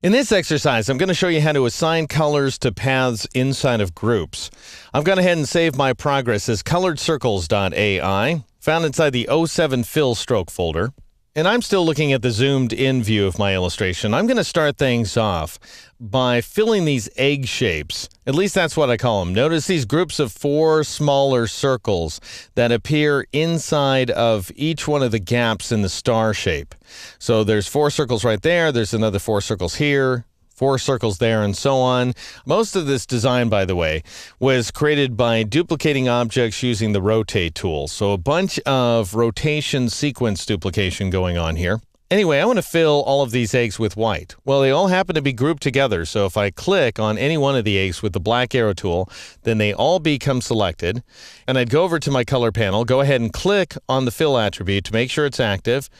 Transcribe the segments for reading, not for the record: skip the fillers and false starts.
In this exercise, I'm going to show you how to assign colors to paths inside of groups. I've gone ahead and saved my progress as coloredcircles.ai, found inside the 07 fill stroke folder. And I'm still looking at the zoomed in view of my illustration. I'm going to start things off by filling these egg shapes. At least that's what I call them. Notice these groups of 4 smaller circles that appear inside of each one of the gaps in the star shape. So there's 4 circles right there. There's another 4 circles here. 4 circles there, and so on. Most of this design, by the way, was created by duplicating objects using the rotate tool. So a bunch of rotation sequence duplication going on here. Anyway, I want to fill all of these eggs with white. Well, they all happen to be grouped together, so if I click on any one of the eggs with the black arrow tool, then they all become selected. And I'd go over to my color panel, go ahead and click on the fill attribute to make sure it's active.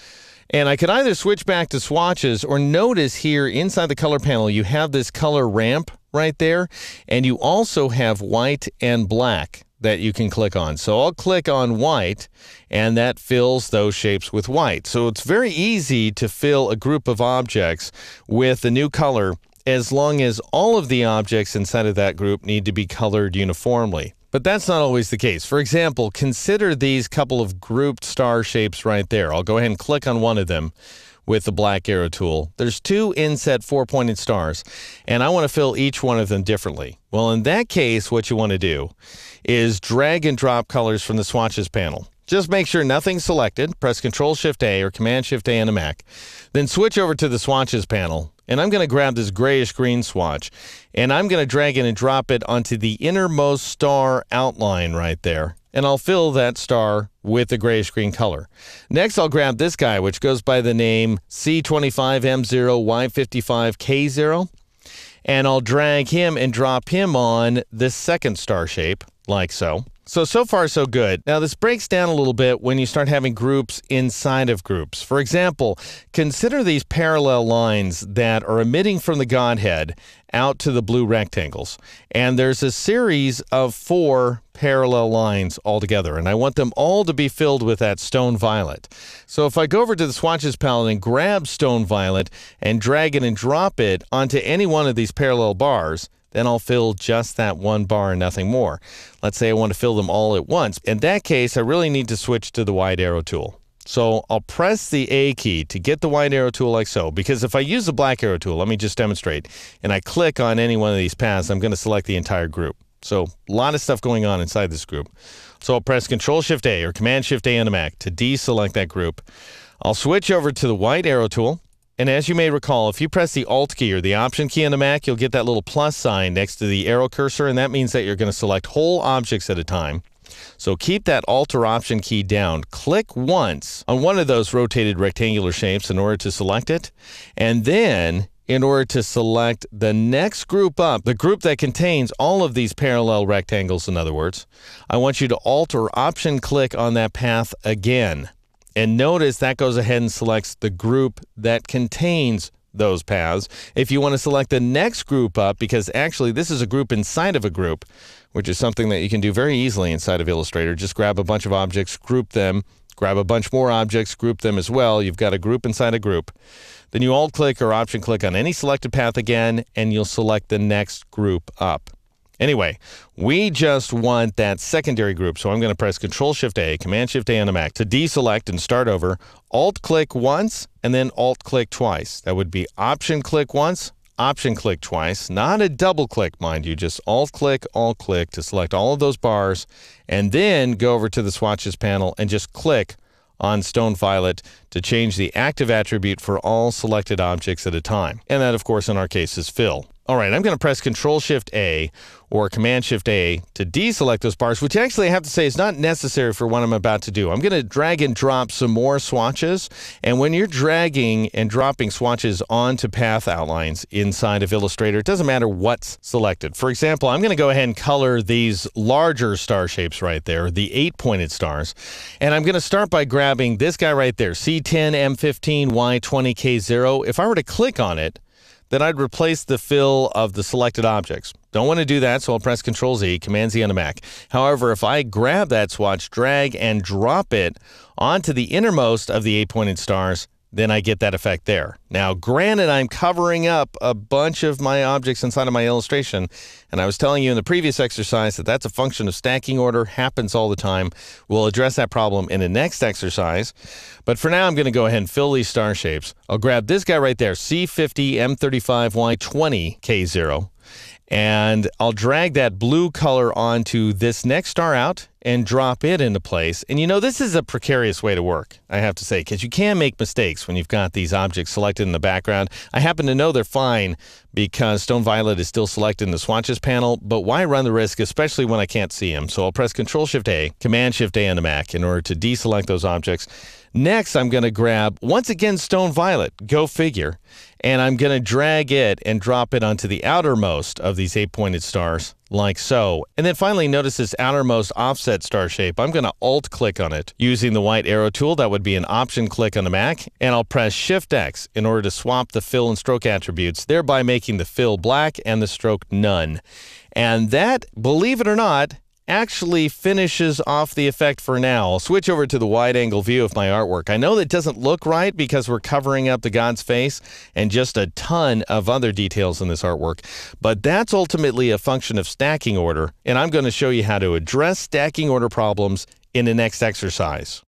And I could either switch back to swatches, or notice here inside the color panel you have this color ramp right there, and you also have white and black that you can click on. So I'll click on white, and that fills those shapes with white. So it's very easy to fill a group of objects with the new color as long as all of the objects inside of that group need to be colored uniformly. But that's not always the case. For example, consider these couple of grouped star shapes right there. I'll go ahead and click on one of them with the black arrow tool. There's 2 inset 4-pointed stars, and I want to fill each one of them differently. Well, in that case, what you want to do is drag and drop colors from the swatches panel. Just make sure nothing's selected. Press Ctrl-Shift-A or Command-Shift-A on a Mac. Then switch over to the swatches panel. And I'm going to grab this grayish-green swatch, and I'm going to drag it and drop it onto the innermost star outline right there. And I'll fill that star with the grayish-green color. Next, I'll grab this guy, which goes by the name C25M0Y55K0. And I'll drag him and drop him on this second star shape, like so. So far, so good. Now, this breaks down a little bit when you start having groups inside of groups. For example, consider these parallel lines that are emitting from the Godhead out to the blue rectangles. And there's a series of 4 parallel lines altogether, and I want them all to be filled with that stone violet. So if I go over to the swatches palette and grab stone violet and drag it and drop it onto any one of these parallel bars, then I'll fill just that one bar and nothing more. Let's say I want to fill them all at once. In that case, I really need to switch to the wide arrow tool. So I'll press the A key to get the wide arrow tool like so, because if I use the black arrow tool, let me just demonstrate, and I click on any one of these paths, I'm going to select the entire group. So a lot of stuff going on inside this group. So I'll press Ctrl-Shift-A or Command-Shift-A on a Mac to deselect that group. I'll switch over to the wide arrow tool. And as you may recall, if you press the Alt key or the Option key on the Mac, you'll get that little plus sign next to the arrow cursor, and that means that you're going to select whole objects at a time. So keep that Alt or Option key down. Click once on one of those rotated rectangular shapes in order to select it, and then in order to select the next group up, the group that contains all of these parallel rectangles, in other words, I want you to Alt or Option click on that path again. And notice that goes ahead and selects the group that contains those paths. If you want to select the next group up, because actually this is a group inside of a group, which is something that you can do very easily inside of Illustrator. Just grab a bunch of objects, group them, grab a bunch more objects, group them as well. You've got a group inside a group. Then you Alt-click or Option-click on any selected path again, and you'll select the next group up. Anyway, we just want that secondary group, so I'm going to press Ctrl-Shift-A, Command-Shift-A on a Mac to deselect and start over. Alt-click once, and then Alt-click twice. That would be Option-click once, Option-click twice. Not a double-click, mind you, just Alt-click, Alt-click to select all of those bars, and then go over to the swatches panel and just click on stone violet to change the active attribute for all selected objects at a time. And that, of course, in our case is fill. All right, I'm going to press Ctrl-Shift-A or Command-Shift-A to deselect those bars, which actually I have to say is not necessary for what I'm about to do. I'm going to drag and drop some more swatches, and when you're dragging and dropping swatches onto path outlines inside of Illustrator, it doesn't matter what's selected. For example, I'm going to go ahead and color these larger star shapes right there, the 8-pointed stars, and I'm going to start by grabbing this guy right there, C10M15Y20K0. If I were to click on it, then I'd replace the fill of the selected objects. Don't want to do that, so I'll press Ctrl-Z, Command-Z on a Mac. However, if I grab that swatch, drag and drop it onto the innermost of the 8-pointed stars, then I get that effect there. Now, granted, I'm covering up a bunch of my objects inside of my illustration, and I was telling you in the previous exercise that that's a function of stacking order, happens all the time. We'll address that problem in the next exercise, but for now, I'm going to go ahead and fill these star shapes. I'll grab this guy right there, C50 M35Y20 K0, and I'll drag that blue color onto this next star out and drop it into place. And you know, this is a precarious way to work, I have to say, because you can make mistakes when you've got these objects selected in the background. I happen to know they're fine because Stone Violet is still selected in the swatches panel, but why run the risk, especially when I can't see them? So I'll press Control-Shift-A, Command-Shift-A on the Mac in order to deselect those objects. Next, I'm going to grab, once again, Stone Violet, go figure, and I'm going to drag it and drop it onto the outermost of these 8-pointed stars, like so. And then finally, notice this outermost offset star shape. I'm going to Alt-click on it using the white arrow tool. That would be an Option click on the Mac, and I'll press Shift-X in order to swap the fill and stroke attributes, thereby making the fill black and the stroke none. And that, believe it or not, actually finishes off the effect for now. I'll switch over to the wide-angle view of my artwork. I know that doesn't look right because we're covering up the god's face and just a ton of other details in this artwork, but that's ultimately a function of stacking order, and I'm going to show you how to address stacking order problems in the next exercise.